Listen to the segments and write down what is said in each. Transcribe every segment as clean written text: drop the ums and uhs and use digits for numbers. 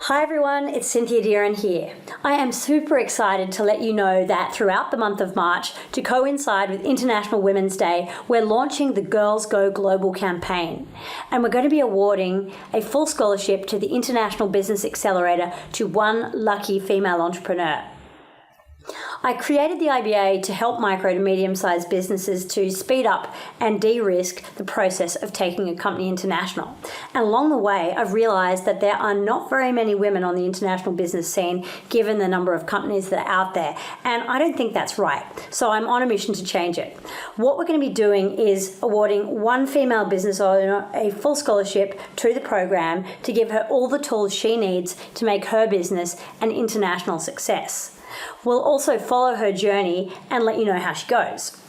Hi everyone, it's Cynthia Dearin here. I am super excited to let you know that throughout the month of March, to coincide with International Women's Day, we're launching the Girls Go Global campaign. And we're going to be awarding a full scholarship to the International Business Accelerator to one lucky female entrepreneur. I created the IBA to help micro to medium-sized businesses to speed up and de-risk the process of taking a company international. And along the way, I've realized that there are not very many women on the international business scene, given the number of companies that are out there. And I don't think that's right. So I'm on a mission to change it. What we're going to be doing is awarding one female business owner a full scholarship to the program to give her all the tools she needs to make her business an international success. We'll also follow her journey and let you know how she goes.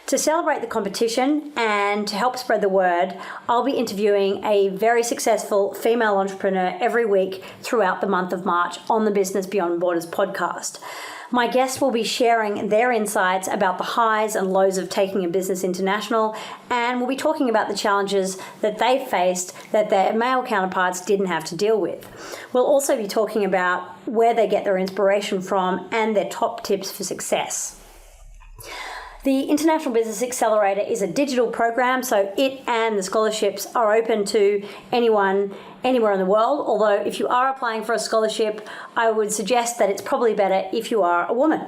To celebrate the competition and to help spread the word, I'll be interviewing a very successful female entrepreneur every week throughout the month of March on the Business Beyond Borders podcast. My guests will be sharing their insights about the highs and lows of taking a business international, and we'll be talking about the challenges that they faced that their male counterparts didn't have to deal with. We'll also be talking about where they get their inspiration from and their top tips for success. The International Business Accelerator is a digital program, so it and the scholarships are open to anyone, anywhere in the world. Although if you are applying for a scholarship, I would suggest that it's probably better if you are a woman.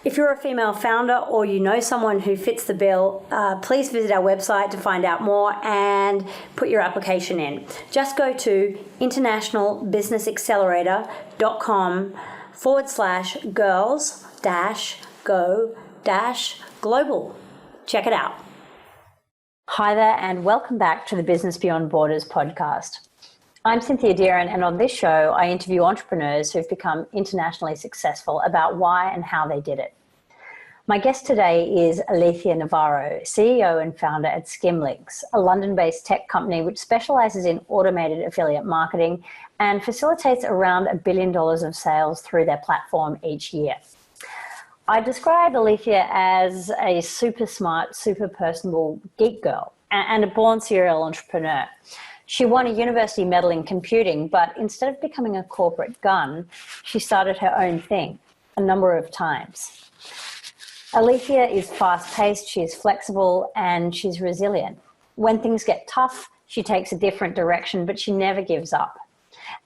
If you're a female founder or you know someone who fits the bill, please visit our website to find out more and put your application in. Just go to internationalbusinessaccelerator.com/girls-go-global. Check it out. Hi there, and welcome back to the Business Beyond Borders podcast. I'm Cynthia Dearin, and on this show, I interview entrepreneurs who've become internationally successful about why and how they did it. My guest today is Alicia Navarro, CEO and founder at Skimlinks, a London-based tech company which specializes in automated affiliate marketing and facilitates around $1 billion of sales through their platform each year. I describe Alicia as a super smart, super personable geek girl and a born serial entrepreneur. She won a university medal in computing, but instead of becoming a corporate gun, she started her own thing a number of times. Alicia is fast-paced, she's flexible, and she's resilient. When things get tough, she takes a different direction, but she never gives up.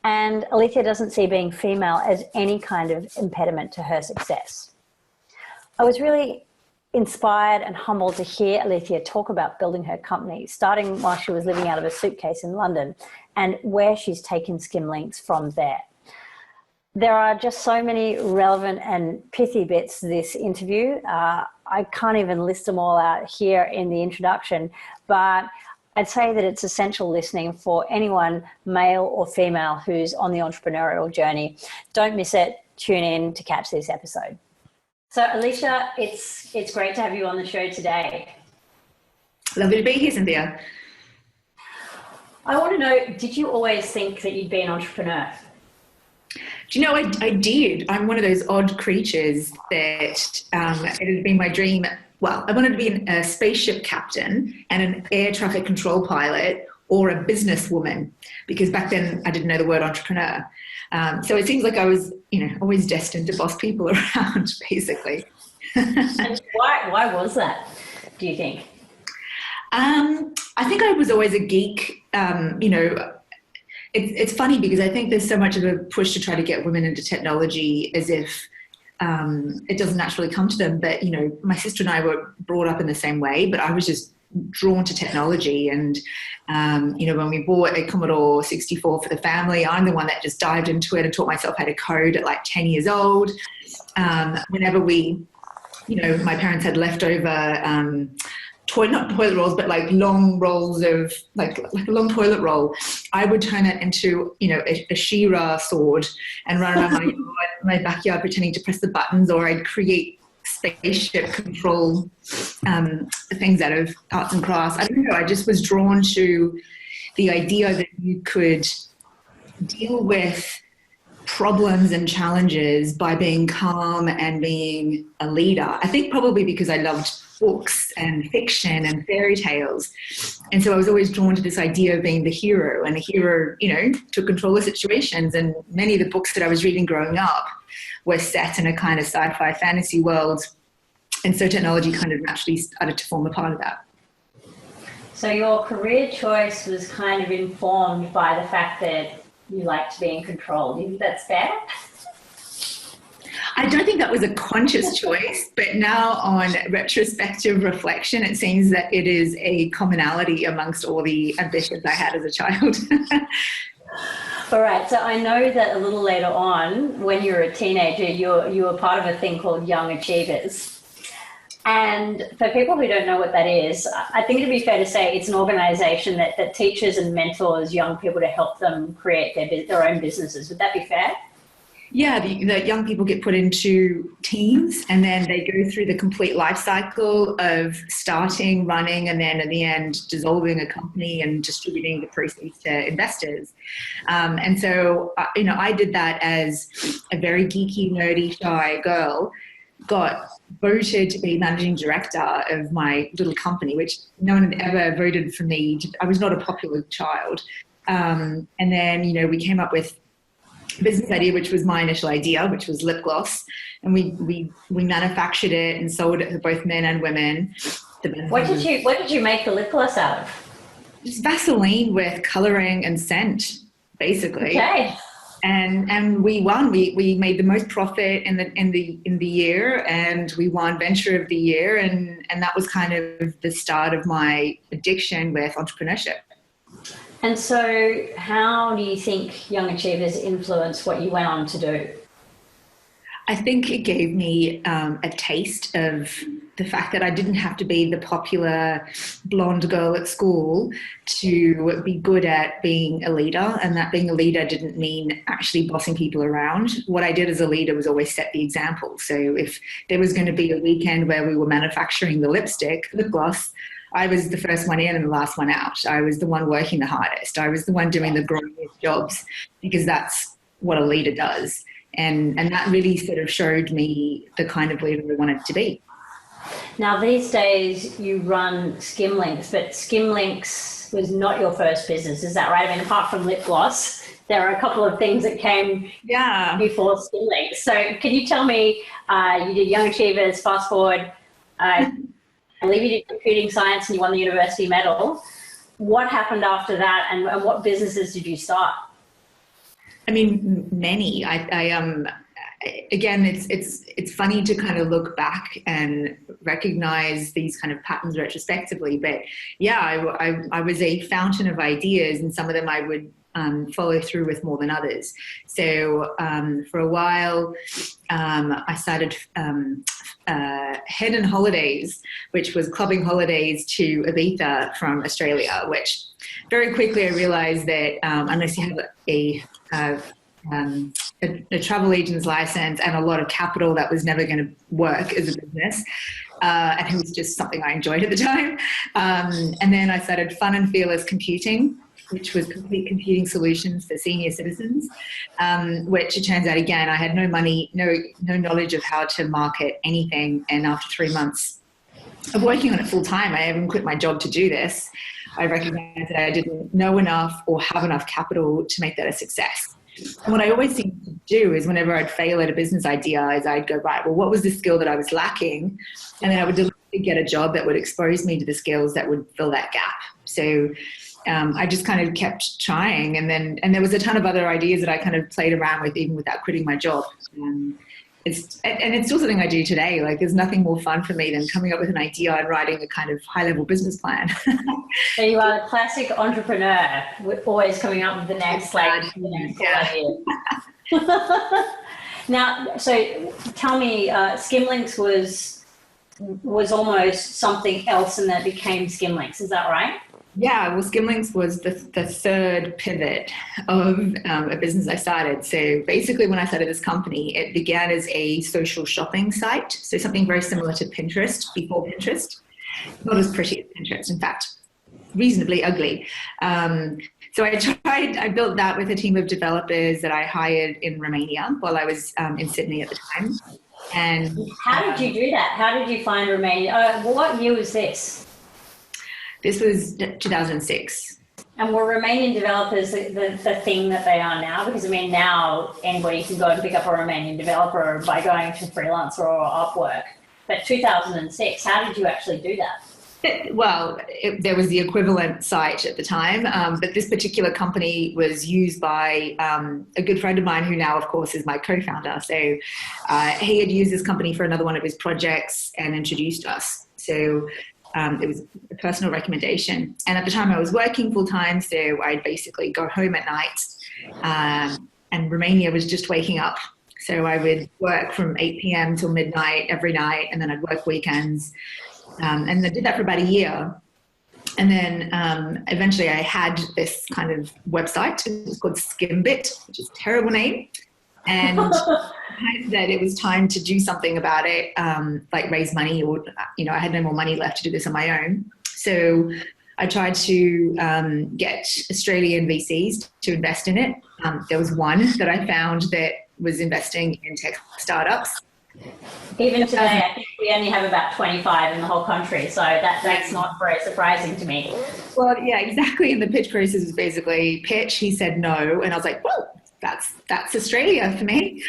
And Alicia doesn't see being female as any kind of impediment to her success. I was really inspired and humbled to hear Alicia talk about building her company, starting while she was living out of a suitcase in London, and where she's taken Skimlinks from there. There are just so many relevant and pithy bits to this interview. I can't even list them all out here in the introduction, but I'd say that it's essential listening for anyone, male or female, who's on the entrepreneurial journey. Don't miss it. Tune in to catch this episode. So Alicia, it's great to have you on the show today. Lovely to be here, Cynthia. I want to know, did you always think that you'd be an entrepreneur? Do you know, I did. I'm one of those odd creatures that it had been my dream. Well, I wanted to be a spaceship captain and an air traffic control pilot or a businesswoman, because back then I didn't know the word entrepreneur. So it seems like I was, always destined to boss people around, basically. And why was that, do you think? I think I was always a geek. It's funny because I think there's so much of a push to try to get women into technology as if it doesn't naturally come to them. But, my sister and I were brought up in the same way, but I was just drawn to technology. And, when we bought a Commodore 64 for the family, I'm the one that just dived into it and taught myself how to code at like 10 years old. Whenever my parents had leftover not toilet rolls, but like long rolls of like a long toilet roll, I would turn it into, a She-Ra sword and run around my backyard pretending to press the buttons, or I'd create spaceship control things out of arts and crafts. I don't know. I just was drawn to the idea that you could deal with problems and challenges by being calm and being a leader. I think probably because I loved books and fiction and fairy tales. And so I was always drawn to this idea of being the hero, and the hero, you know, took control of situations. And many of the books that I was reading growing up were set in a kind of sci-fi fantasy world. And so technology kind of naturally started to form a part of that. So your career choice was kind of informed by the fact that you like to be in control. Do you think that's fair? I don't think that was a conscious choice, but now on retrospective reflection, it seems that it is a commonality amongst all the ambitions I had as a child. All right, so I know that a little later on, when you were a teenager, you were part of a thing called Young Achievers. And for people who don't know what that is, I think it'd be fair to say it's an organisation that teaches and mentors young people to help them create their own businesses. Would that be fair? Yeah, the young people get put into teams, and then they go through the complete life cycle of starting, running, and then at the end dissolving a company and distributing the proceeds to investors. And so, you know, I did that as a very geeky, nerdy, shy girl, got voted to be managing director of my little company, which no one had ever voted for me. I was not a popular child. And then, you know, we came up with a business idea, which was my initial idea, which was lip gloss. And we manufactured it and sold it to both men and women. What did you make the lip gloss out of? Just Vaseline with coloring and scent, basically. Okay. And we won. We made the most profit in the year, and we won Venture of the Year, and that was kind of the start of my addiction with entrepreneurship. And so how do you think Young Achievers influenced what you went on to do? I think it gave me a taste of the fact that I didn't have to be the popular blonde girl at school to be good at being a leader, and that being a leader didn't mean actually bossing people around. What I did as a leader was always set the example. So if there was going to be a weekend where we were manufacturing the lip gloss, I was the first one in and the last one out. I was the one working the hardest. I was the one doing the grimiest jobs, because that's what a leader does. And that really sort of showed me the kind of leader I wanted to be. Now, these days you run Skimlinks, but Skimlinks was not your first business, is that right? I mean, apart from lip gloss, there are a couple of things that came before Skimlinks. So can you tell me, you did Young Achievers, fast forward, I believe you did computing science and you won the university medal. What happened after that, and what businesses did you start? I mean, many. Again, it's funny to kind of look back and recognize these kind of patterns retrospectively. But yeah, I was a fountain of ideas, and some of them I would follow through with more than others. So for a while, I started Head and Holidays, which was clubbing holidays to Ibiza from Australia, which very quickly I realized that unless you have a travel agent's license and a lot of capital, that was never going to work as a business. And it was just something I enjoyed at the time. And then I started Fun and Fearless Computing, which was complete computing solutions for senior citizens, which it turns out, again, I had no money, no knowledge of how to market anything. And after 3 months of working on it full time, I even quit my job to do this. I recognized that I didn't know enough or have enough capital to make that a success. And what I always seemed to do is whenever I'd fail at a business idea is I'd go, right, well, what was the skill that I was lacking? And then I would deliberately get a job that would expose me to the skills that would fill that gap. So I just kind of kept trying. And there was a ton of other ideas that I kind of played around with even without quitting my job. It's still something I do today. Like, there's nothing more fun for me than coming up with an idea and writing a kind of high-level business plan. So you are a classic entrepreneur, always coming up with the next idea. Now, so tell me, Skimlinks was almost something else, and then it became Skimlinks. Is that right? Yeah, well, Skimlinks was the third pivot of a business I started. So basically, when I started this company, it began as a social shopping site. So something very similar to Pinterest before Pinterest. Not as pretty as Pinterest, in fact, reasonably ugly. So I built that with a team of developers that I hired in Romania while I was in Sydney at the time. And how did you do that? How did you find Romania? What year was this? This was 2006. And were Romanian developers the thing that they are now? Because I mean, now anybody can go and pick up a Romanian developer by going to Freelancer or Upwork. But 2006, how did you actually do that? Well, there was the equivalent site at the time, but this particular company was used by a good friend of mine who now, of course, is my co-founder. So he had used this company for another one of his projects and introduced us. So it was a personal recommendation. And at the time I was working full time, so I'd basically go home at night and Romania was just waking up. So I would work from 8 p.m. till midnight every night, and then I'd work weekends. And I did that for about a year. And then eventually I had this kind of website. It was called Skimbit, which is a terrible name. And that it was time to do something about it, like raise money, or, I had no more money left to do this on my own. So I tried to get Australian VCs to invest in it. There was one that I found that was investing in tech startups. Even today, I think we only have about 25 in the whole country, so that's not very surprising to me. Well, yeah, exactly. And the pitch process was basically pitch. He said no, and I was like, well, that's Australia for me.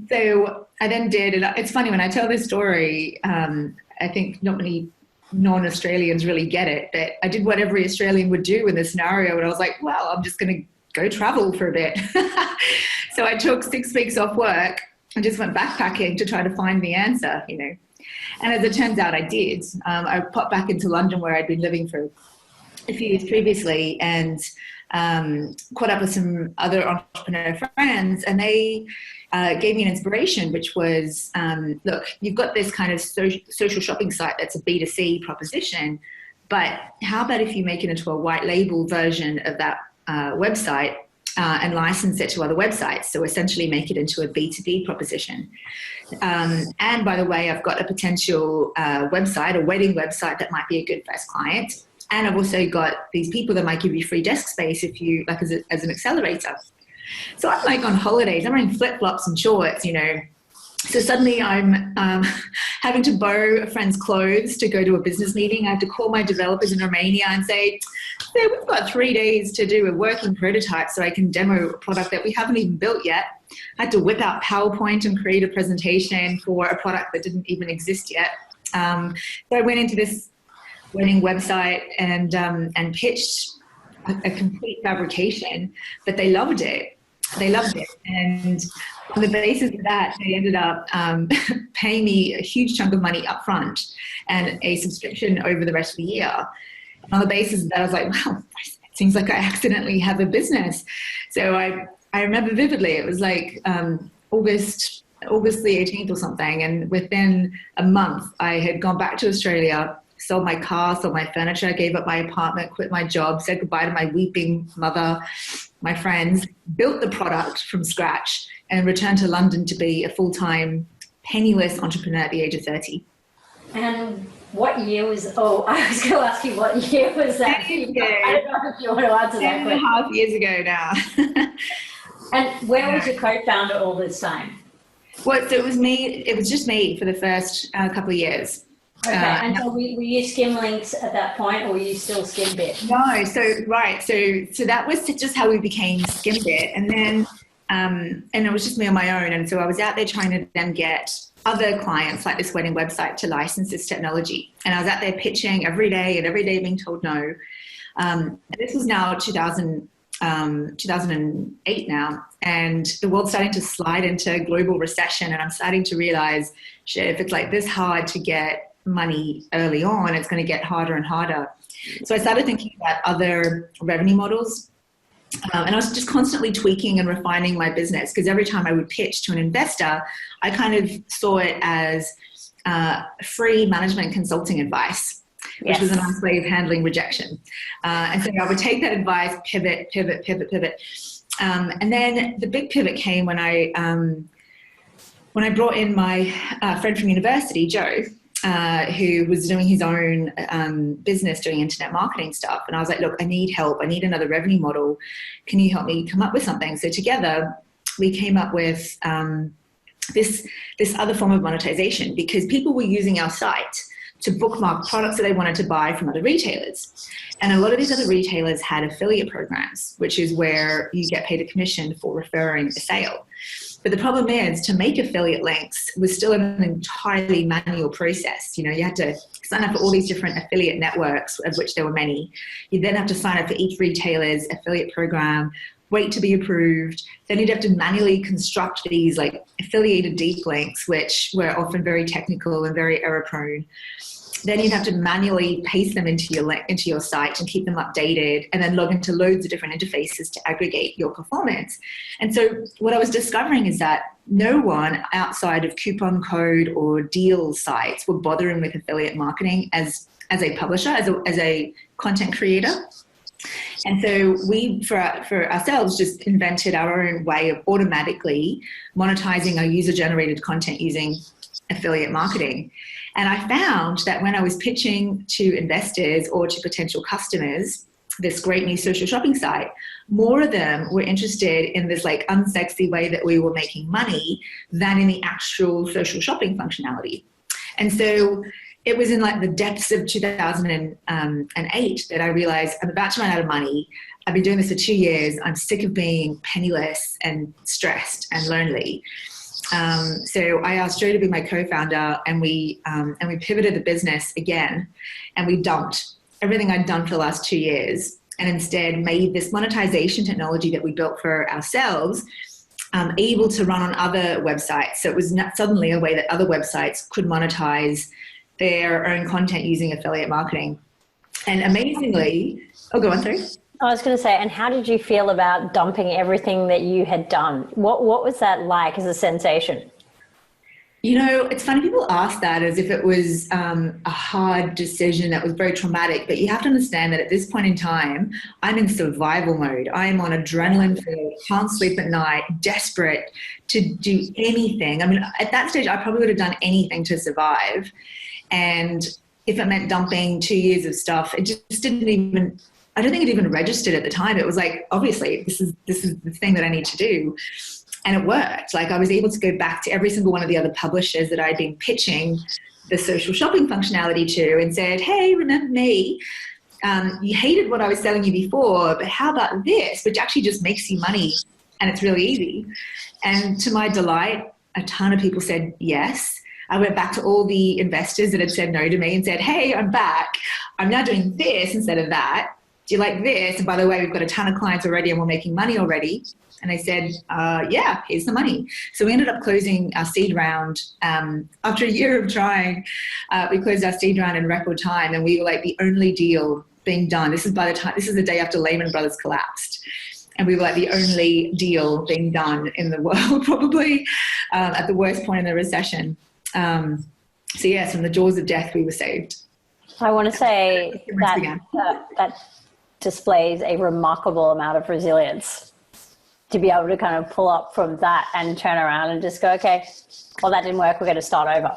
So I then did, and it's funny when I tell this story. I think not many non-Australians really get it, but I did what every Australian would do in this scenario, and I was like, well, I'm just going to go travel for a bit. So I took 6 weeks off work. I just went backpacking to try to find the answer, And as it turns out, I did. I popped back into London where I'd been living for a few years previously, and caught up with some other entrepreneur friends, and they gave me an inspiration, which was, look, you've got this kind of social shopping site that's a B2C proposition, but how about if you make it into a white label version of that website, and license it to other websites. So essentially make it into a B2B proposition. And by the way, I've got a potential website, a wedding website that might be a good first client. And I've also got these people that might give you free desk space if you, like, as an accelerator. So I'm like on holidays, I'm wearing flip-flops and shorts, So suddenly I'm having to borrow a friend's clothes to go to a business meeting. I have to call my developers in Romania and say, hey, we've got 3 days to do a working prototype so I can demo a product that we haven't even built yet. I had to whip out PowerPoint and create a presentation for a product that didn't even exist yet. So I went into this wedding website and pitched a complete fabrication, but they loved it. And on the basis of that, they ended up paying me a huge chunk of money up front and a subscription over the rest of the year. And on the basis of that, I was like, wow, it seems like I accidentally have a business. So I remember vividly, it was like August the 18th or something. And within a month, I had gone back to Australia, sold my car, sold my furniture, gave up my apartment, quit my job, said goodbye to my weeping mother, my friends, built the product from scratch, and returned to London to be a full-time penniless entrepreneur at the age of 30. And what year was, I was going to ask you what year was that? I don't know if you want to answer that question. 10.5 years ago now. And where was your co-founder all this time? Well, so it was just me for the first couple of years. Okay, and so were you Skimlinks at that point, or were you still Skimbit? No, so that was just how we became Skimbit, and then and it was just me on my own, and so I was out there trying to then get other clients like this wedding website to license this technology, and I was out there pitching every day being told no. And this was now 2008 now, and the world's starting to slide into global recession, and I'm starting to realize, shit, if it's like this hard to get money early on, it's going to get harder and harder. So I started thinking about other revenue models, and I was just constantly tweaking and refining my business, because every time I would pitch to an investor, I kind of saw it as free management consulting advice, which was a nice way of handling rejection. And so I would take that advice, pivot. And then the big pivot came when I brought in my friend from university, Joe. who was doing his own business doing internet marketing stuff. And I was like, look, I need help. I need another revenue model. Can you help me come up with something? So together we came up with this other form of monetization, because people were using our site to bookmark products that they wanted to buy from other retailers. And a lot of these other retailers had affiliate programs, which is where you get paid a commission for referring a sale. But the problem is, to make affiliate links was still an entirely manual process. You had to sign up for all these different affiliate networks, of which there were many. You then have to sign up for each retailer's affiliate program, wait to be approved. Then you'd have to manually construct these like affiliated deep links, which were often very technical and very error prone. Then you'd have to manually paste them into your site and keep them updated, and then log into loads of different interfaces to aggregate your performance. And so what I was discovering is that no one outside of coupon code or deal sites were bothering with affiliate marketing as a publisher, as a content creator. And so we, for ourselves, just invented our own way of automatically monetizing our user-generated content using affiliate marketing. And I found that when I was pitching to investors or to potential customers this great new social shopping site, more of them were interested in this like unsexy way that we were making money than in the actual social shopping functionality. And so it was in like the depths of 2008 that I realized I'm about to run out of money. I've been doing this for 2 years. I'm sick of being penniless and stressed and lonely. So I asked Joe to be my co-founder, and we pivoted the business again, and we dumped everything I'd done for the last 2 years, and instead made this monetization technology that we built for ourselves able to run on other websites. So it was not suddenly a way that other websites could monetize their own content using affiliate marketing. And amazingly, go on, sorry. I was going to say, and how did you feel about dumping everything that you had done? What was that like as a sensation? It's funny, people ask that as if it was a hard decision that was very traumatic, but you have to understand that at this point in time, I'm in survival mode. I am on adrenaline filled, can't sleep at night, desperate to do anything. I mean, at that stage, I probably would have done anything to survive. And if it meant dumping 2 years of stuff, it just didn't even, I don't think it even registered at the time. It was like, obviously, this is the thing that I need to do. And it worked. Like, I was able to go back to every single one of the other publishers that I'd been pitching the social shopping functionality to and said, hey, remember me? You hated what I was selling you before, but how about this, which actually just makes you money and it's really easy. And to my delight, a ton of people said yes. I went back to all the investors that had said no to me and said, hey, I'm back. I'm now doing this instead of that. Do you like this? And by the way, we've got a ton of clients already and we're making money already. And they said, yeah, here's the money. So we ended up closing our seed round. After a year of trying, we closed our seed round in record time, and we were like the only deal being done. This is the day after Lehman Brothers collapsed. And we were like the only deal being done in the world, probably at the worst point in the recession. So yes, from the jaws of death, we were saved. I want to say that displays a remarkable amount of resilience to be able to kind of pull up from that and turn around and just go, okay, well, that didn't work. We're going to start over.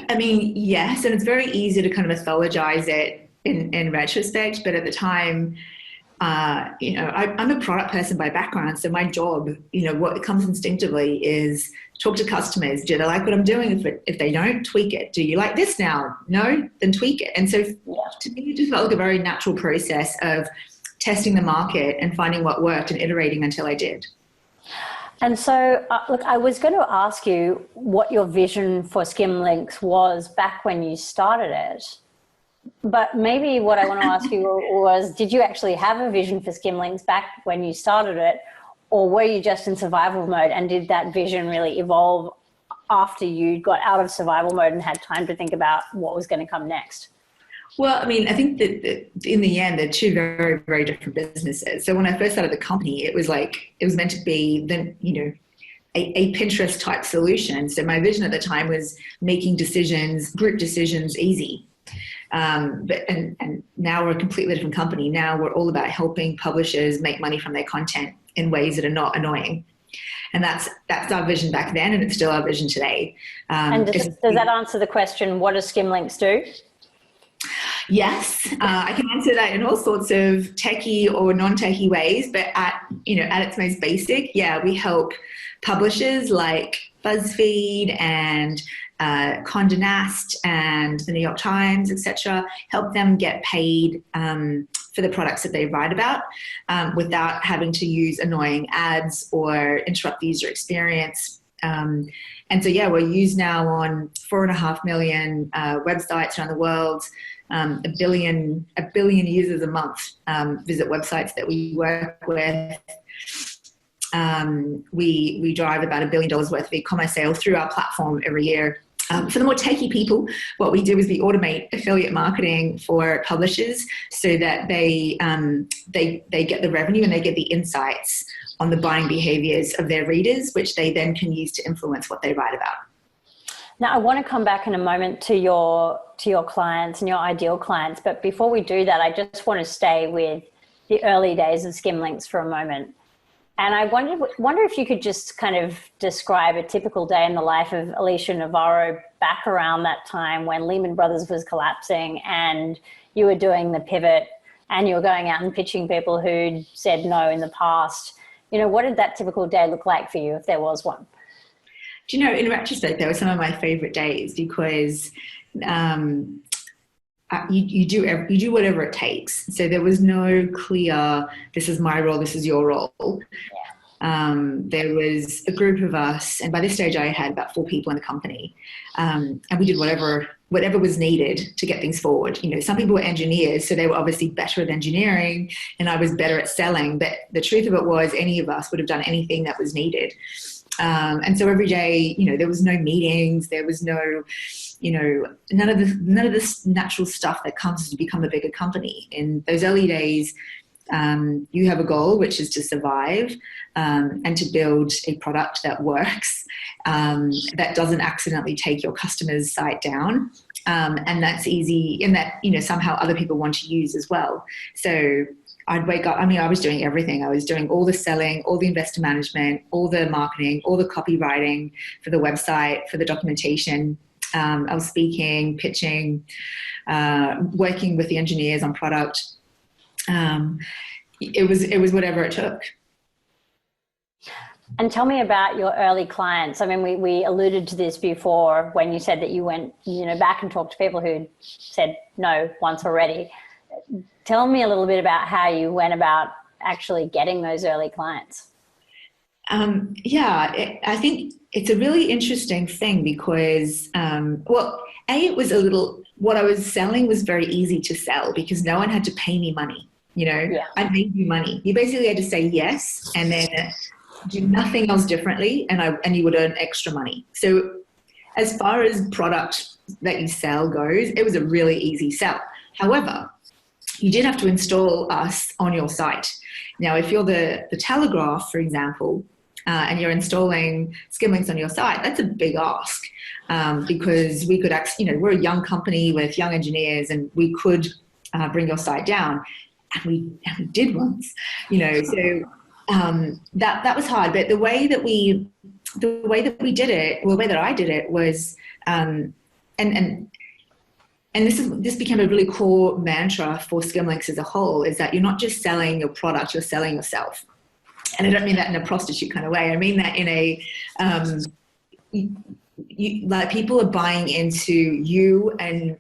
I mean, yes. And it's very easy to kind of mythologize it in retrospect. But at the time, I'm a product person by background. So my job, what comes instinctively is talk to customers. Do they like what I'm doing? If they don't, tweak it. Do you like this now? No? Then tweak it. And so to me, it just felt like a very natural process of testing the market and finding what worked and iterating until I did. And so, look, I was going to ask you what your vision for Skimlinks was back when you started it. But maybe what I want to ask you was, did you actually have a vision for Skimlinks back when you started it? Or were you just in survival mode, and did that vision really evolve after you got out of survival mode and had time to think about what was going to come next? Well, I mean, I think that in the end, they're two very, very different businesses. So when I first started the company, it was meant to be a Pinterest type solution. So my vision at the time was making group decisions easy. But now we're a completely different company. Now we're all about helping publishers make money from their content in ways that are not annoying. And that's our vision back then, and it's still our vision today. And does that answer the question, what does Skimlinks do? Yes, I can answer that in all sorts of techie or non-techie ways, but at its most basic, we help publishers like BuzzFeed and Condé Nast and the New York Times, etc., help them get paid for the products that they write about without having to use annoying ads or interrupt the user experience. And so, we're used now on 4.5 million websites around the world. A billion users a month visit websites that we work with. We drive about $1 billion worth of e-commerce sales through our platform every year. For the more techie people, what we do is we automate affiliate marketing for publishers so that they get the revenue and they get the insights on the buying behaviors of their readers, which they then can use to influence what they write about. Now, I want to come back in a moment to your clients and your ideal clients, but before we do that, I just want to stay with the early days of Skimlinks for a moment. And I wonder if you could just kind of describe a typical day in the life of Alicia Navarro back around that time when Lehman Brothers was collapsing and you were doing the pivot and you were going out and pitching people who'd said no in the past. What did that typical day look like for you, if there was one? Do you know, in retrospect, they were some of my favorite days because you do whatever it takes. So there was no clear, this is my role, this is your role. There was a group of us, and by this stage I had about 4 people in the company, and we did whatever was needed to get things forward. Some people were engineers, so they were obviously better at engineering, and I was better at selling. But the truth of it was, any of us would have done anything that was needed. And so every day, there was no meetings, there was no, none of this natural stuff that comes to become a bigger company. In those early days, you have a goal, which is to survive and to build a product that works, that doesn't accidentally take your customer's site down. And that's easy in that, somehow other people want to use as well. So I'd wake up, I was doing everything. I was doing all the selling, all the investor management, all the marketing, all the copywriting for the website, for the documentation. I was speaking, pitching, working with the engineers on product. It was whatever it took. And tell me about your early clients. We alluded to this before when you said that you went, back and talked to people who'd said no once already. Tell me a little bit about how you went about actually getting those early clients. I think it's a really interesting thing because, it was what I was selling was very easy to sell because no one had to pay me money. I made you money. You basically had to say yes and then do nothing else differently, and you would earn extra money. So as far as product that you sell goes, it was a really easy sell. However, you did have to install us on your site. Now, if you're the Telegraph, for example, and you're installing Skimlinks on your site, that's a big ask because we could actually, we're a young company with young engineers, and we could bring your site down, and we did once, So that was hard. But the way that we did it, well, the way that I did it was, and this became a really core mantra for Skimlinks as a whole, is that you're not just selling your product, you're selling yourself. And I don't mean that in a prostitute kind of way. I mean that in a, like people are buying into you and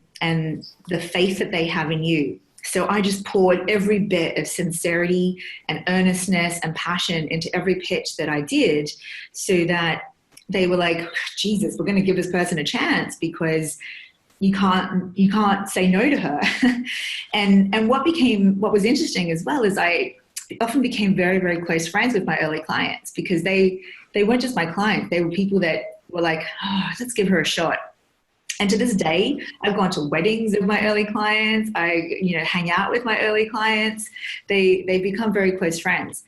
the faith that they have in you. So I just poured every bit of sincerity and earnestness and passion into every pitch that I did so that they were like, Jesus, we're going to give this person a chance because you can't say no to her. and what was interesting as well is I often became very, very close friends with my early clients because they weren't just my clients. They were people that were like, let's give her a shot. And to this day, I've gone to weddings of my early clients. I, hang out with my early clients. They become very close friends.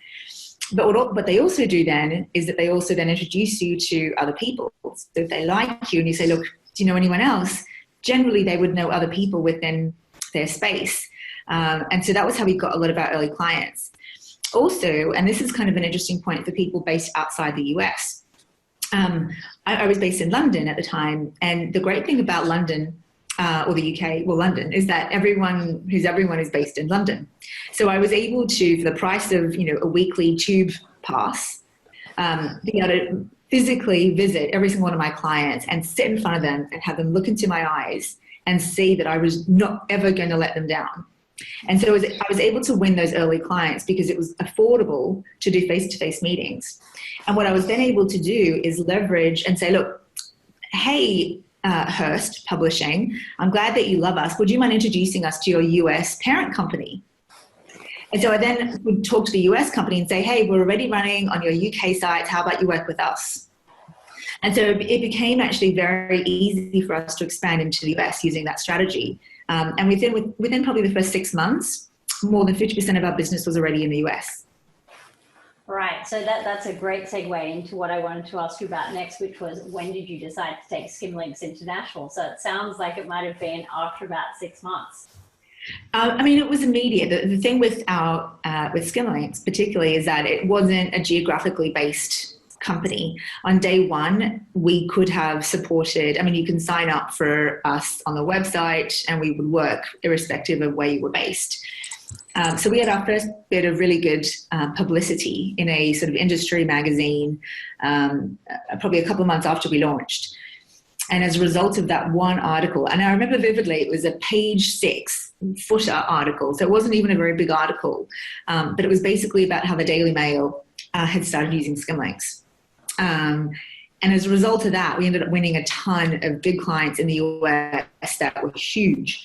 But what they also do then is that they also then introduce you to other people. So if they like you and you say, look, do you know anyone else? Generally, they would know other people within their space. And so that was how we got a lot of our early clients. Also, and this is kind of an interesting point for people based outside the US, I was based in London at the time, and the great thing about London, or the UK, well, London, is that everyone is based in London. So I was able to, for the price of, a weekly tube pass, be able to physically visit every single one of my clients and sit in front of them and have them look into my eyes and see that I was not ever going to let them down. And so I was able to win those early clients because it was affordable to do face-to-face meetings. And what I was then able to do is leverage and say, look, hey, Hearst Publishing, I'm glad that you love us. Would you mind introducing us to your US parent company? And so I then would talk to the US company and say, hey, we're already running on your UK sites. How about you work with us? And so it became actually very easy for us to expand into the US using that strategy. And within probably the first 6 months, more than 50% of our business was already in the US. Right. So that's a great segue into what I wanted to ask you about next, which was, when did you decide to take Skimlinks international? So it sounds like it might have been after about 6 months. It was immediate. The thing with Skimlinks particularly is that it wasn't a geographically based company. On day one, we could have supported, you can sign up for us on the website and we would work irrespective of where you were based. So we had our first bit of really good publicity in a sort of industry magazine, probably a couple of months after we launched. And as a result of that one article, and I remember vividly, it was a page 6 footer article. So it wasn't even a very big article, but it was basically about how the Daily Mail had started using Skimlinks. And as a result of that, we ended up winning a ton of big clients in the US that were huge.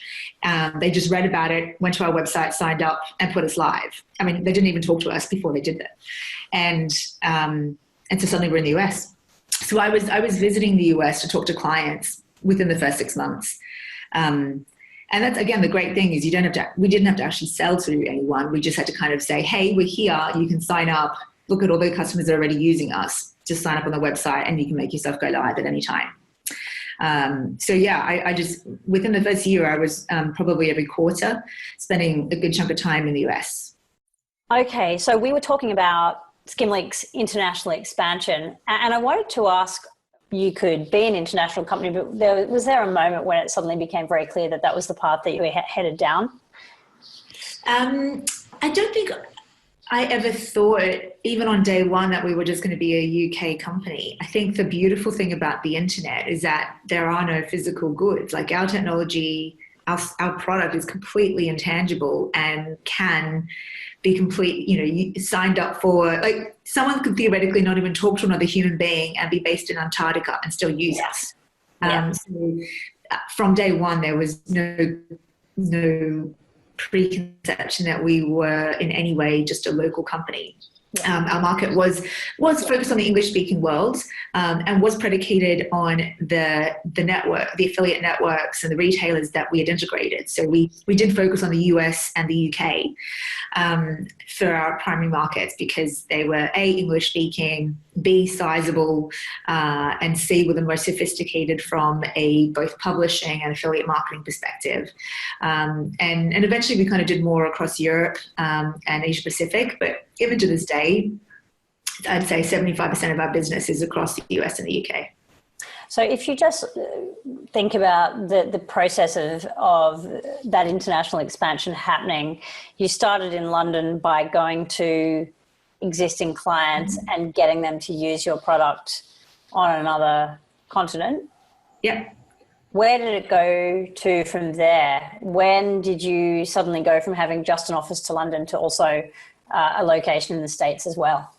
They just read about it, went to our website, signed up, and put us live. They didn't even talk to us before they did that. And so suddenly we're in the US. So I was visiting the US to talk to clients within the first 6 months. And that's, again, the great thing is we didn't have to actually sell to anyone. We just had to kind of say, hey, we're here. You can sign up. Look at all the customers that are already using us. Just sign up on the website and you can make yourself go live at any time. I just, within the first year, I was probably every quarter spending a good chunk of time in the US. Okay, so we were talking about Skimlinks' international expansion, and I wanted to ask, you could be an international company, but was there a moment when it suddenly became very clear that that was the path that you were headed down? I don't think I ever thought, even on day one, that we were just going to be a UK company. I think the beautiful thing about the internet is that there are no physical goods. Like, our technology, our product is completely intangible and can be you signed up for, like, someone could theoretically not even talk to another human being and be based in Antarctica and still use us. So from day one, there was no preconception that we were in any way just a local company. Our market was focused on the English-speaking world, and was predicated on the network, the affiliate networks and the retailers that we had integrated. So we did focus on the US and the UK for our primary markets, because they were A, English-speaking, B, sizable, and C, were the most sophisticated from a both publishing and affiliate marketing perspective. And eventually we kind of did more across Europe and Asia Pacific, but even to this day, I'd say 75% of our business is across the US and the UK. So if you just think about the process of that international expansion happening, you started in London by going to existing clients and getting them to use your product on another continent. Yep. Where did it go to from there? When did you suddenly go from having just an office to London to also a location in the States as well?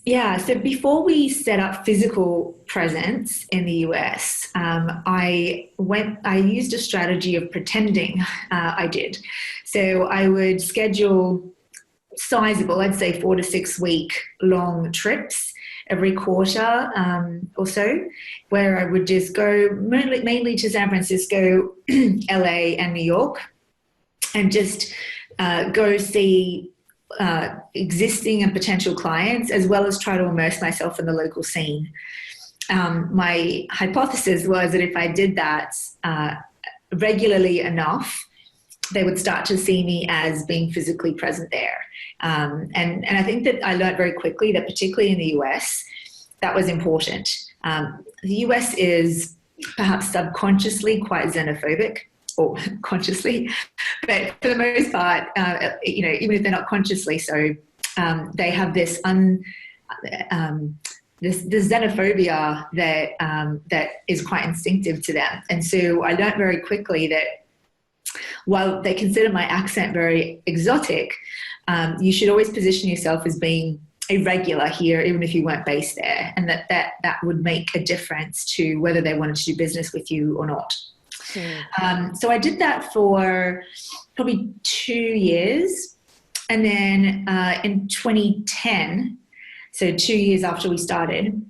Yeah, so before we set up physical presence in the US, I used a strategy of pretending I did. So I would schedule sizable, I'd say 4 to 6 week long trips every quarter or so, where I would just go mainly to San Francisco, LA and New York, and just go see existing and potential clients, as well as try to immerse myself in the local scene. My hypothesis was that if I did that regularly enough, they would start to see me as being physically present there. And I think that I learned very quickly that particularly in the US, that was important. The US is perhaps subconsciously quite xenophobic, or consciously, but for the most part, even if they're not consciously so, they have this xenophobia that is quite instinctive to them. And so I learned very quickly that while they consider my accent very exotic, you should always position yourself as being a regular here, even if you weren't based there, and that would make a difference to whether they wanted to do business with you or not. So I did that for probably 2 years. And then in 2010, so 2 years after we started,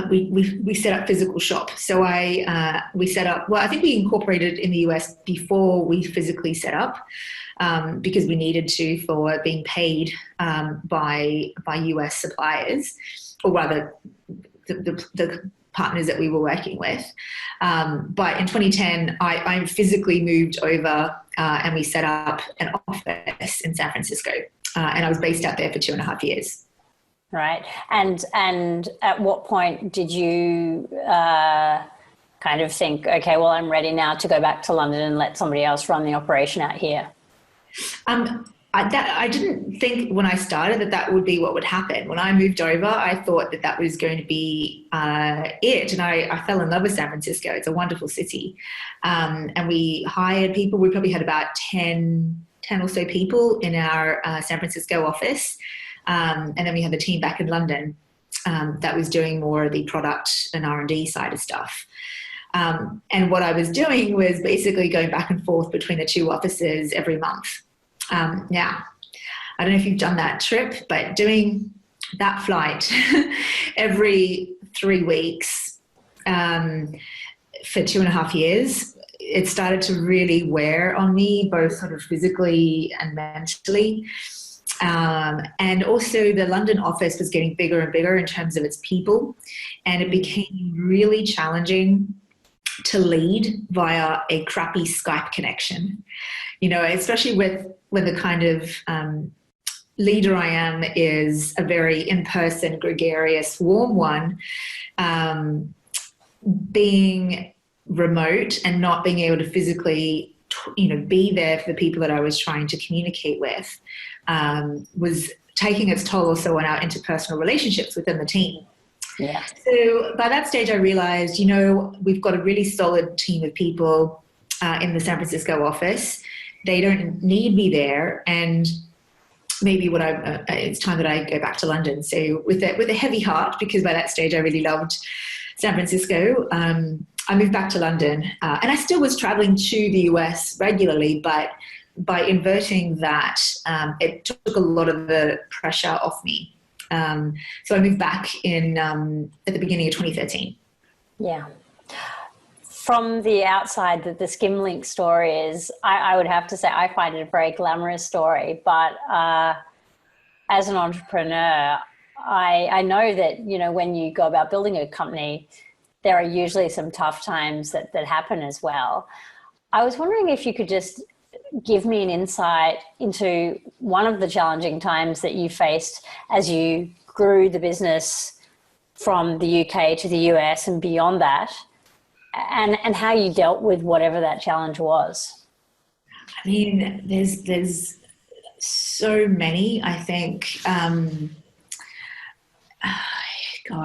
we set up physical shop. So we set up, well, I think we incorporated in the US before we physically set up, because we needed to for being paid by US suppliers, or rather the partners that we were working with. But in 2010, I physically moved over and we set up an office in San Francisco. And I was based out there for 2.5 years. Right. And at what point did you kind of think, okay, well, I'm ready now to go back to London and let somebody else run the operation out here? I didn't think when I started that would be what would happen. When I moved over, I thought that was going to be it. And I fell in love with San Francisco. It's a wonderful city. And we hired people. We probably had about 10 or so people in our San Francisco office. And then we had the team back in London that was doing more of the product and R&D side of stuff. And what I was doing was basically going back and forth between the two offices every month. Now, I don't know if you've done that trip, but doing that flight every 3 weeks for 2.5 years, it started to really wear on me, both sort of physically and mentally. And also the London office was getting bigger and bigger in terms of its people, and it became really challenging to lead via a crappy Skype connection, especially when the kind of leader I am is a very in-person, gregarious, warm one. Being remote and not being able to physically, be there for the people that I was trying to communicate with was taking its toll also on our interpersonal relationships within the team. Yeah. So by that stage, I realized, we've got a really solid team of people in the San Francisco office. They don't need me there, and maybe it's time that I go back to London. So with a heavy heart, because by that stage I really loved San Francisco, I moved back to London, and I still was traveling to the US regularly, but by inverting that, it took a lot of the pressure off me. So I moved back at the beginning of 2013. Yeah. From the outside, the Skimlinks story is, I would have to say, I find it a very glamorous story. But as an entrepreneur, I know that, when you go about building a company, there are usually some tough times that happen as well. I was wondering if you could just give me an insight into one of the challenging times that you faced as you grew the business from the UK to the US and beyond that, and how you dealt with whatever that challenge was. I mean, there's so many, I think. God,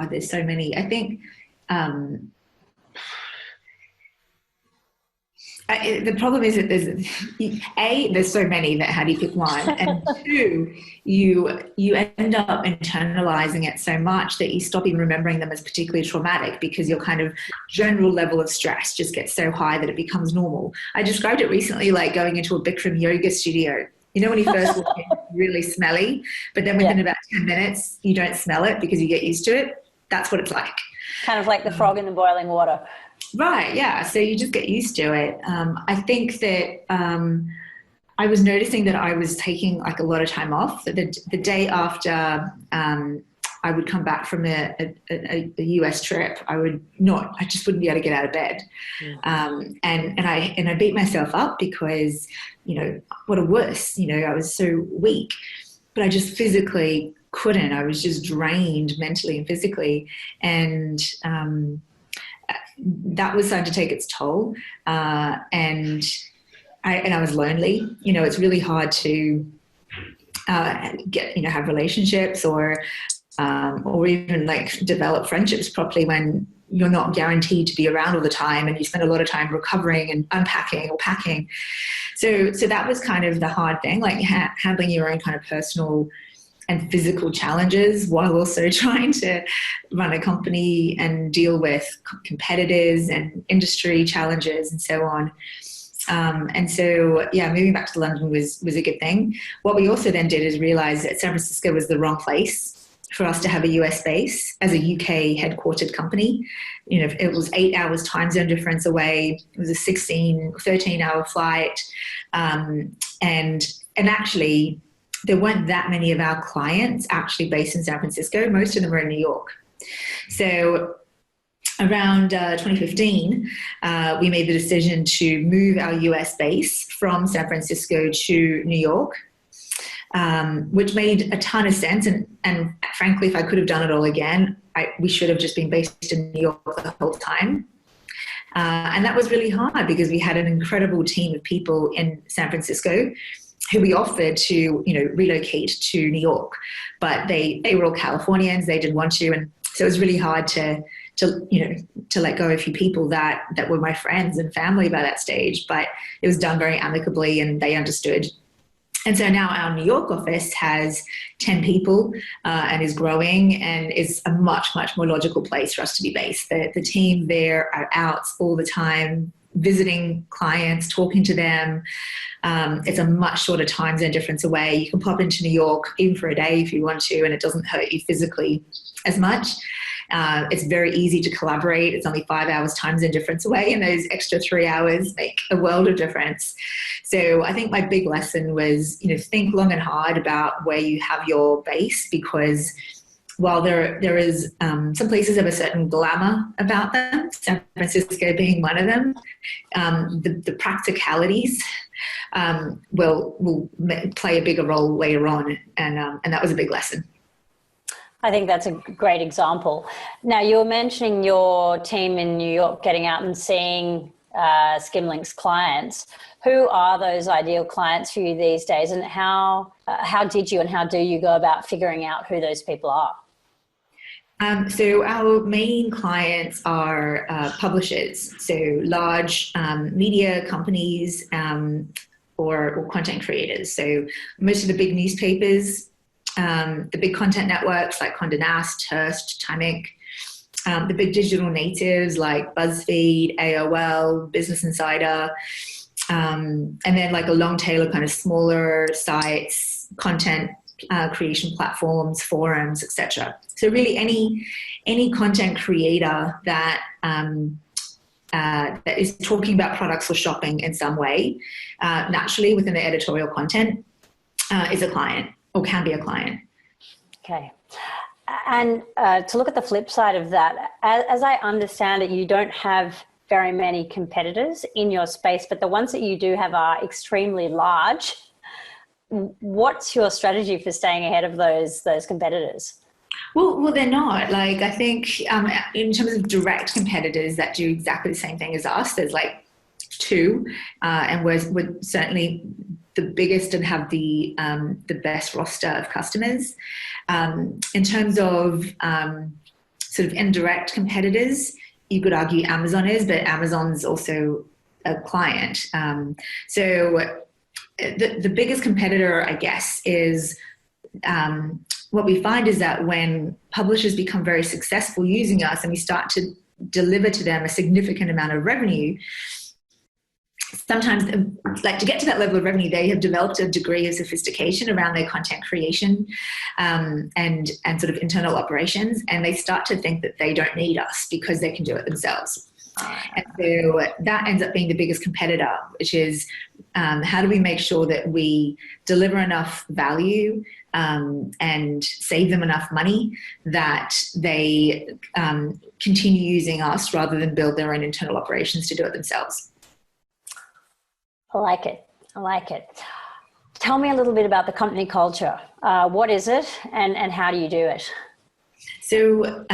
there's so many. I think the problem is that there's so many that how do you pick one? And two, you end up internalizing it so much that you stop even remembering them as particularly traumatic, because your kind of general level of stress just gets so high that it becomes normal. I described it recently like going into a Bikram yoga studio. When you first walk in, it's really smelly, but then within about 10 minutes, you don't smell it because you get used to it. That's what it's like. Kind of like the frog in the boiling water. Right, yeah. So you just get used to it. I think that I was noticing that I was taking like a lot of time off. The day after I would come back from a US trip, I just wouldn't be able to get out of bed. And I beat myself up because, what a wuss, I was so weak. but I just physically couldn't. I was just drained mentally and physically. And that was starting to take its toll. And I was lonely. You know, it's really hard to have relationships or even like develop friendships properly when you're not guaranteed to be around all the time, and you spend a lot of time recovering and unpacking or packing. So that was kind of the hard thing, like handling your own kind of personal and physical challenges while also trying to run a company and deal with competitors and industry challenges and so on. And so, moving back to London was a good thing. What we also then did is realize that San Francisco was the wrong place for us to have a US base as a UK headquartered company. You know, it was 8 hours time zone difference away. It was a 13-hour flight. And actually, there weren't that many of our clients actually based in San Francisco. Most of them were in New York. So around 2015, we made the decision to move our US base from San Francisco to New York, which made a ton of sense. And frankly, if I could have done it all again, we should have just been based in New York the whole time. And that was really hard because we had an incredible team of people in San Francisco who we offered to, relocate to New York, but they were all Californians. They didn't want to. And so it was really hard to let go of a few people that were my friends and family by that stage, but it was done very amicably and they understood. And so now our New York office has 10 people and is growing and is a much, much more logical place for us to be based. The team there are out all the time, visiting clients, talking to them. It's a much shorter time zone difference away. You can pop into New York even for a day if you want to, and it doesn't hurt you physically as much. It's very easy to collaborate. It's only 5 hours time zone difference away, and those extra 3 hours make a world of difference. So I think my big lesson was, think long and hard about where you have your base, because while there is some places have a certain glamour about them, San Francisco being one of them, the practicalities will play a bigger role later on, and that was a big lesson. I think that's a great example. Now, you were mentioning your team in New York getting out and seeing Skimlinks clients. Who are those ideal clients for you these days, and how did you and how do you go about figuring out who those people are? So our main clients are publishers, so large media companies or content creators. So most of the big newspapers, the big content networks like Condé Nast, Hearst, Time Inc., the big digital natives like BuzzFeed, AOL, Business Insider, and then like a long tail of kind of smaller sites, content creation platforms, forums, etc. So really any content creator that is talking about products or shopping in some way, naturally within the editorial content, is a client or can be a client. Okay. And to look at the flip side of that, as I understand it, you don't have very many competitors in your space, but the ones that you do have are extremely large. What's your strategy for staying ahead of those competitors? Well, they're not. Like, I think in terms of direct competitors that do exactly the same thing as us, there's like two, and we're certainly the biggest and have the best roster of customers. In terms of sort of indirect competitors, you could argue Amazon is, but Amazon's also a client. So the biggest competitor, I guess, is what we find is that when publishers become very successful using us and we start to deliver to them a significant amount of revenue, sometimes, like, to get to that level of revenue, they have developed a degree of sophistication around their content creation and sort of internal operations, and they start to think that they don't need us because they can do it themselves. And so that ends up being the biggest competitor, which is how do we make sure that we deliver enough value and save them enough money that they continue using us rather than build their own internal operations to do it themselves. I like it. Tell me a little bit about the company culture. What is it, and how do you do it? So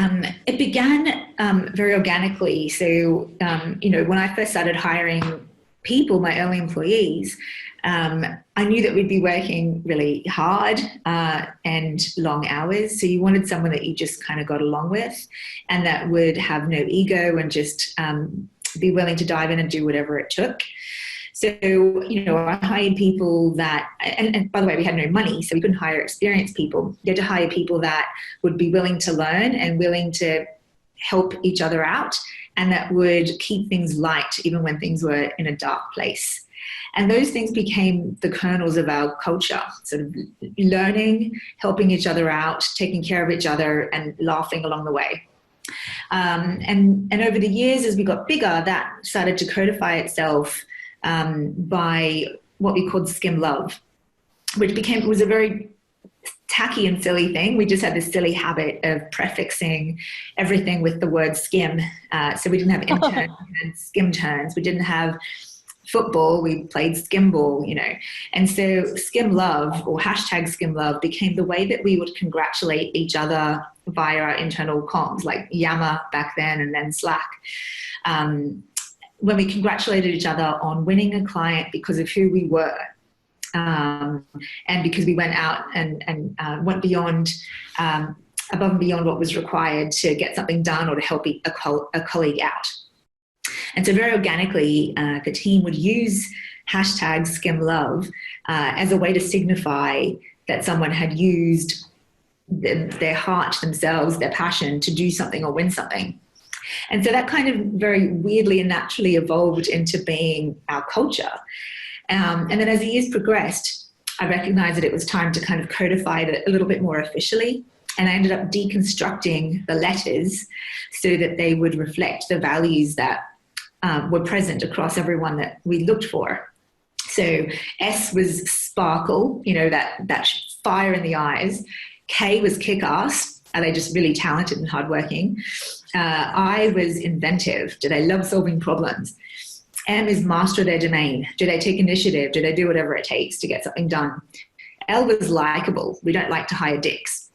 it began very organically. So, when I first started hiring people, my early employees, I knew that we'd be working really hard and long hours. So you wanted someone that you just kind of got along with and that would have no ego and just be willing to dive in and do whatever it took. So, I hired people that, and by the way, we had no money, so we couldn't hire experienced people. We had to hire people that would be willing to learn and willing to help each other out, and that would keep things light even when things were in a dark place. And those things became the kernels of our culture, sort of learning, helping each other out, taking care of each other, and laughing along the way. And over the years, as we got bigger, that started to codify itself by what we called skim love, which was a very tacky and silly thing. We just had this silly habit of prefixing everything with the word skim. So we didn't have interns and skim turns. We didn't have football. We played skim ball, And so skim love, or hashtag skim love, became the way that we would congratulate each other via our internal comms, like Yammer back then and then Slack. When we congratulated each other on winning a client because of who we were, and because we went out and went beyond, above and beyond what was required to get something done or to help a colleague out. And so very organically, the team would use hashtag SkimLove as a way to signify that someone had used their heart, themselves, their passion to do something or win something. And so that kind of very weirdly and naturally evolved into being our culture. And then as the years progressed, I recognized that it was time to kind of codify it a little bit more officially. And I ended up deconstructing the letters so that they would reflect the values that were present across everyone that we looked for. So S was sparkle, that fire in the eyes. K was kick-ass. Are they just really talented and hardworking? I was inventive. Do they love solving problems? M is master their domain. Do they take initiative? Do they do whatever it takes to get something done? L was likable. We don't like to hire dicks.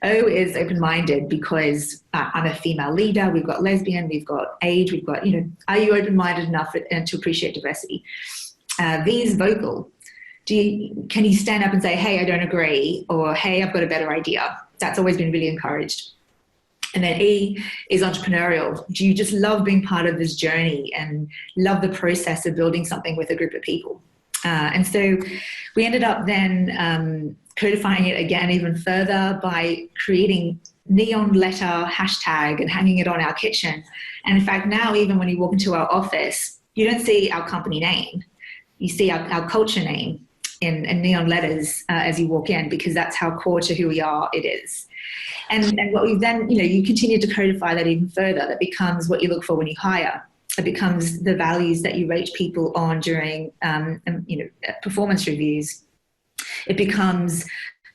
O is open-minded because I'm a female leader. We've got lesbian, we've got age, we've got, are you open-minded enough to appreciate diversity? V is vocal. Can you stand up and say, hey, I don't agree, or hey, I've got a better idea? That's always been really encouraged. And then E is entrepreneurial. Do you just love being part of this journey and love the process of building something with a group of people? And so we ended up then codifying it again even further by creating neon letter hashtag and hanging it on our kitchen. And in fact, now even when you walk into our office, you don't see our company name. You see our culture name in neon letters as you walk in, because that's how core to who we are it is. And what we've then, you continue to codify that even further. That becomes what you look for when you hire. It becomes the values that you rate people on during, performance reviews. It becomes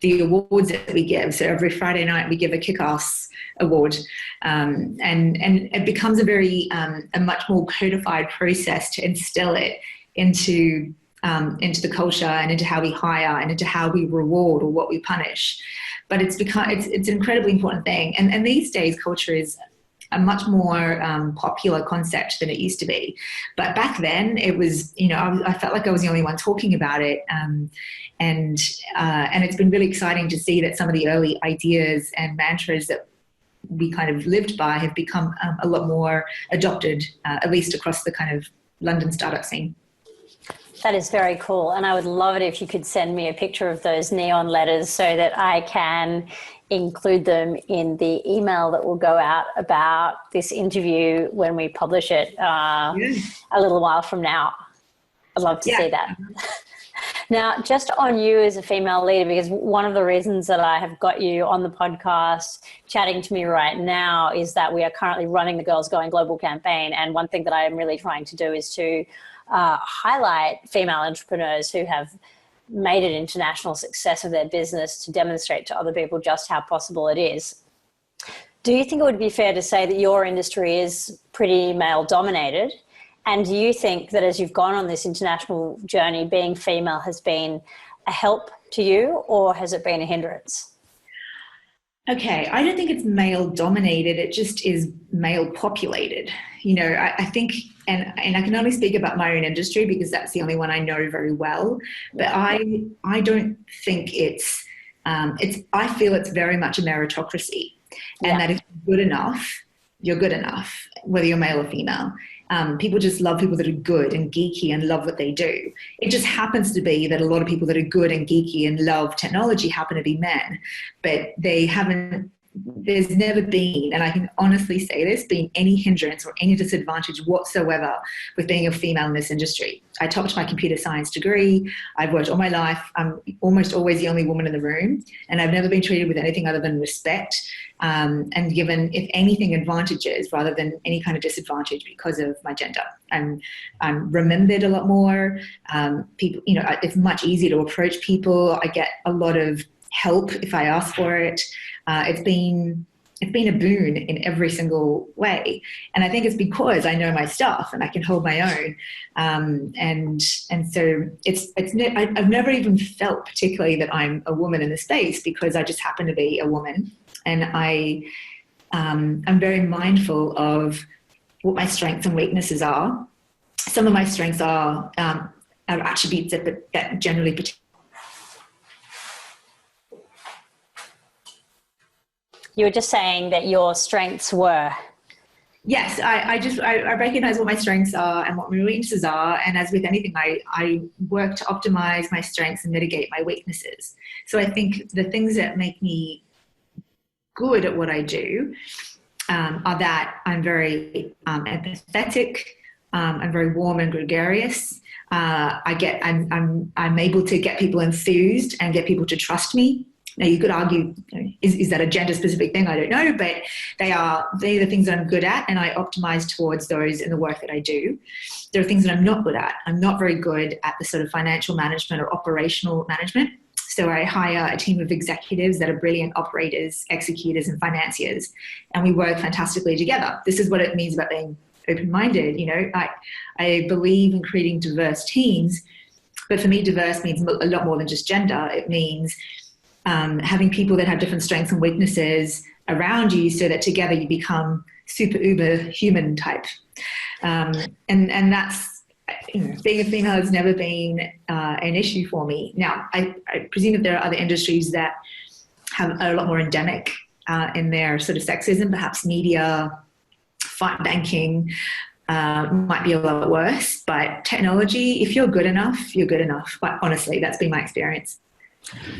the awards that we give. So every Friday night we give a kick-ass award, and it becomes a much more codified process to instill it into the culture and into how we hire and into how we reward or what we punish. But it's an incredibly important thing. And these days, culture is a much more popular concept than it used to be. But back then it was, I felt like I was the only one talking about it. And it's been really exciting to see that some of the early ideas and mantras that we kind of lived by have become a lot more adopted, at least across the kind of London startup scene. That is very cool. And I would love it if you could send me a picture of those neon letters so that I can include them in the email that will go out about this interview when we publish it a little while from now. I'd love to see that. Now, just on you as a female leader, because one of the reasons that I have got you on the podcast chatting to me right now is that we are currently running the Girls Going Global campaign. And one thing that I am really trying to do is to highlight female entrepreneurs who have made an international success of their business to demonstrate to other people just how possible it is. Do you think it would be fair to say that your industry is pretty male dominated? And do you think that as you've gone on this international journey, being female has been a help to you, or has it been a hindrance? Okay, I don't think it's male dominated. It just is male populated. I think, and I can only speak about my own industry because that's the only one I know very well. But I don't think I feel it's very much a meritocracy, and that if you're good enough, you're good enough, whether you're male or female. People just love people that are good and geeky and love what they do. It just happens to be that a lot of people that are good and geeky and love technology happen to be men, but there's never been, and I can honestly say this, been any hindrance or any disadvantage whatsoever with being a female in this industry. I topped my computer science degree. I've worked all my life. I'm almost always the only woman in the room, and I've never been treated with anything other than respect, and given, if anything, advantages rather than any kind of disadvantage because of my gender. I'm remembered a lot more. People, it's much easier to approach people. I get a lot of help if I ask for it. It's been a boon in every single way, and I think it's because I know my stuff and I can hold my own, and so I've never even felt particularly that I'm a woman in the space because I just happen to be a woman, and I'm very mindful of what my strengths and weaknesses are. Some of my strengths are attributes that generally. You were just saying that your strengths were. Yes, I recognize what my strengths are and what my weaknesses are. And as with anything, I work to optimize my strengths and mitigate my weaknesses. So I think the things that make me good at what I do are that I'm very empathetic. I'm very warm and gregarious. I'm able to get people enthused and get people to trust me. Now, you could argue, is that a gender-specific thing? I don't know, but they're the things that I'm good at, and I optimize towards those in the work that I do. There are things that I'm not good at. I'm not very good at the sort of financial management or operational management. So I hire a team of executives that are brilliant operators, executors, and financiers, and we work fantastically together. This is what it means about being open-minded. I believe in creating diverse teams, but for me, diverse means a lot more than just gender. It means having people that have different strengths and weaknesses around you so that together you become super uber human type. And that's, being a female has never been an issue for me. Now, I presume that there are other industries that have a lot more endemic in their sort of sexism, perhaps media, banking, might be a lot worse, but technology, if you're good enough, you're good enough. But honestly, that's been my experience.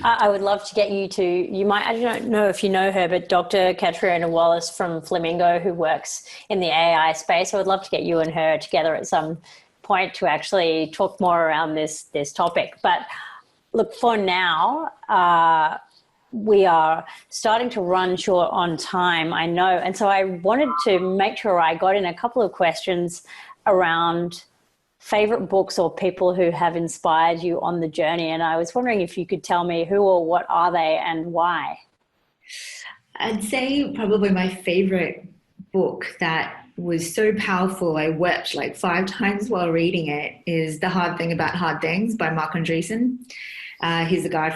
I would love to get you to, I don't know if you know her, but Dr. Katrina Wallace from Flamingo, who works in the AI space. I would love to get you and her together at some point to actually talk more around this topic. But look, for now, we are starting to run short on time, I know. And so I wanted to make sure I got in a couple of questions around favorite books or people who have inspired you on the journey. And I was wondering if you could tell me who or what are they and why? I'd say probably my favorite book that was so powerful I wept like 5 times while reading it is The Hard Thing About Hard Things by Mark Andreessen. He's the guy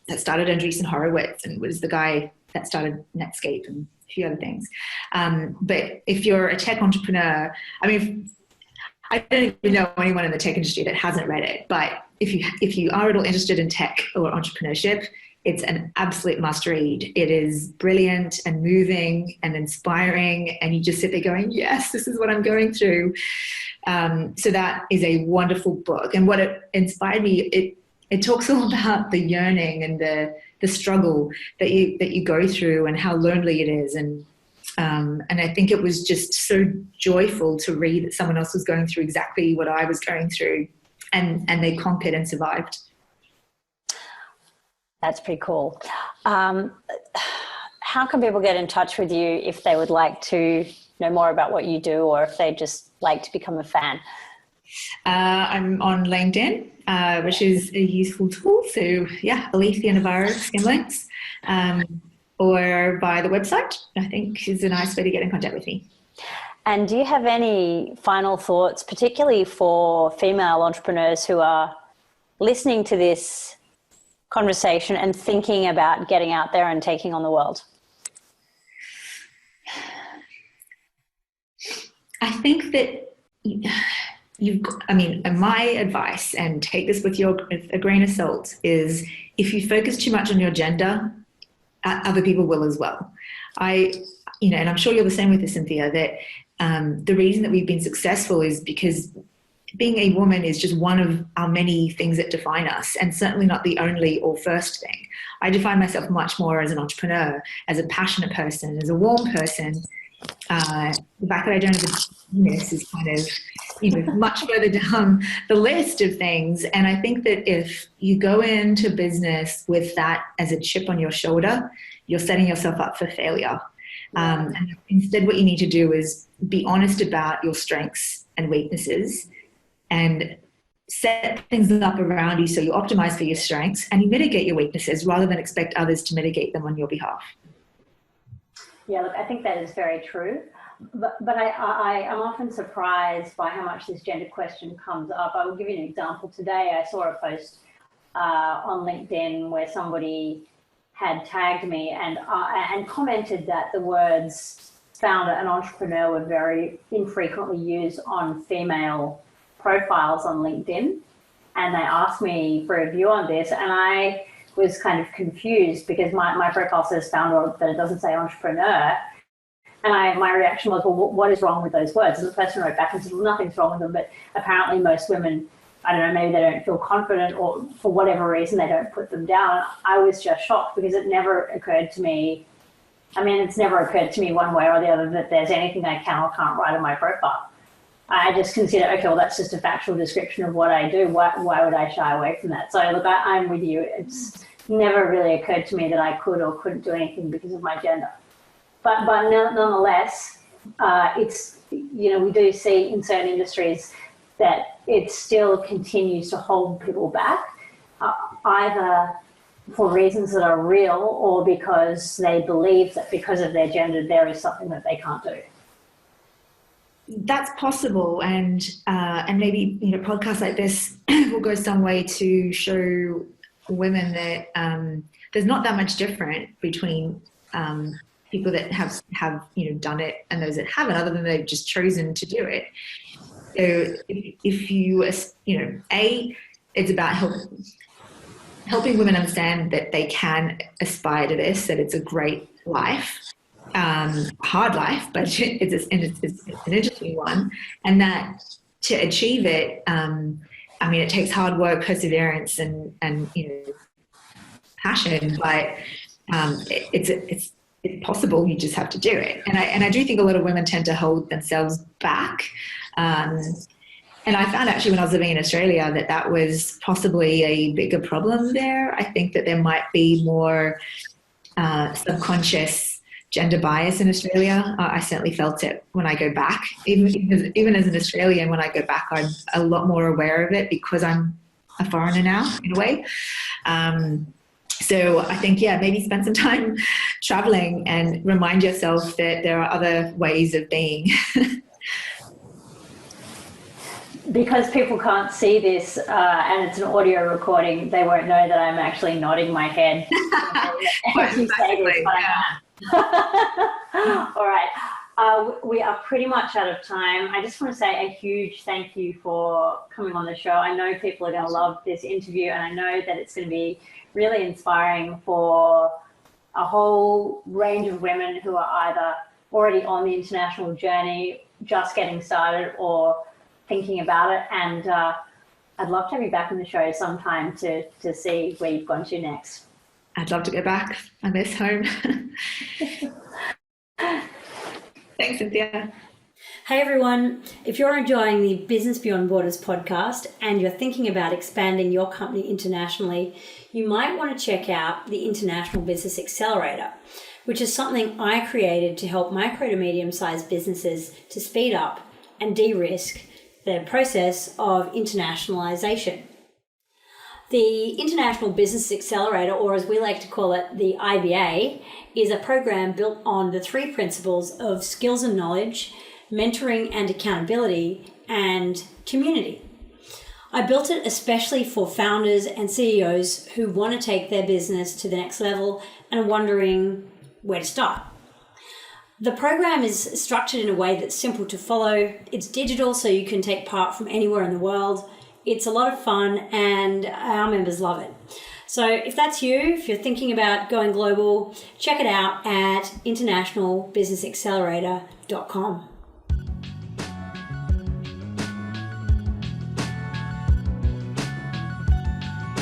that started Andreessen Horowitz and was the guy that started Netscape and a few other things. But if you're a tech entrepreneur, I don't even know anyone in the tech industry that hasn't read it, but if you are at all interested in tech or entrepreneurship, it's an absolute must read. It is brilliant and moving and inspiring, and you just sit there going, yes, this is what I'm going through. So that is a wonderful book. And what it inspired me, it talks all about the yearning and the struggle that you go through and how lonely it is. And I think it was just so joyful to read that someone else was going through exactly what I was going through, and they conquered and survived. That's pretty cool. How can people get in touch with you if they would like to know more about what you do, or if they just like to become a fan? I'm on LinkedIn, which is a useful tool. So yeah, Alicia Navarro, Skimlinks. Or by the website, I think is a nice way to get in contact with me. And do you have any final thoughts, particularly for female entrepreneurs who are listening to this conversation and thinking about getting out there and taking on the world? I think that my advice, and take this with a grain of salt, is if you focus too much on your gender, other people will as well. And I'm sure you're the same with this, Cynthia, that the reason that we've been successful is because being a woman is just one of our many things that define us, and certainly not the only or first thing. I define myself much more as an entrepreneur, as a passionate person, as a warm person. The fact that I don't have a business is kind of, much further down the list of things. And I think that if you go into business with that as a chip on your shoulder, you're setting yourself up for failure. And instead, what you need to do is be honest about your strengths and weaknesses and set things up around you so you optimize for your strengths and you mitigate your weaknesses rather than expect others to mitigate them on your behalf. Yeah, look, I think that is very true. But I am often surprised by how much this gender question comes up. I will give you an example. Today I saw a post on LinkedIn where somebody had tagged me and commented that the words founder and entrepreneur were very infrequently used on female profiles on LinkedIn. And they asked me for a view on this, and I was kind of confused because my profile says founder, but it doesn't say entrepreneur. And my reaction was, well, what is wrong with those words? And the person wrote back and said, well, nothing's wrong with them, but apparently most women, I don't know, maybe they don't feel confident, or for whatever reason they don't put them down. I was just shocked because it never occurred to me. I mean, it's never occurred to me one way or the other that there's anything I can or can't write on my profile. I just consider, okay, well, that's just a factual description of what I do. Why would I shy away from that? So look, I'm with you. It's never really occurred to me that I could or couldn't do anything because of my gender. But nonetheless, it's, we do see in certain industries that it still continues to hold people back, either for reasons that are real or because they believe that because of their gender, there is something that they can't do. That's possible, and maybe podcasts like this will go some way to show women that there's not that much different between people that have done it and those that haven't, other than they've just chosen to do it. So if you it's about helping women understand that they can aspire to this, that it's a great life. Hard life, but it's an interesting one, and that to achieve it, it takes hard work, perseverance, and passion. But it's possible. You just have to do it. And I do think a lot of women tend to hold themselves back. And I found actually when I was living in Australia that was possibly a bigger problem there. I think that there might be more subconscious gender bias in Australia. I certainly felt it when I go back. Even as an Australian, when I go back, I'm a lot more aware of it because I'm a foreigner now, in a way. So I think, maybe spend some time traveling and remind yourself that there are other ways of being. Because people can't see this and it's an audio recording, they won't know that I'm actually nodding my head as you say this, but I am. All right. We are pretty much out of time. I just want to say a huge thank you for coming on the show. I know people are going to love this interview, and I know that it's going to be really inspiring for a whole range of women who are either already on the international journey, just getting started, or thinking about it. And I'd love to have you back on the show sometime to see where you've gone to next. I'd love to go back. I miss home. Thanks, Cynthia. Hey everyone, if you're enjoying the Business Beyond Borders podcast and you're thinking about expanding your company internationally, you might want to check out the International Business Accelerator, which is something I created to help micro to medium-sized businesses to speed up and de-risk the process of internationalization. The International Business Accelerator, or as we like to call it, the IBA, is a program built on the three principles of skills and knowledge, mentoring and accountability, and community. I built it especially for founders and CEOs who want to take their business to the next level and are wondering where to start. The program is structured in a way that's simple to follow. It's digital, so you can take part from anywhere in the world. It's a lot of fun and our members love it. So if that's you, if you're thinking about going global, check it out at internationalbusinessaccelerator.com.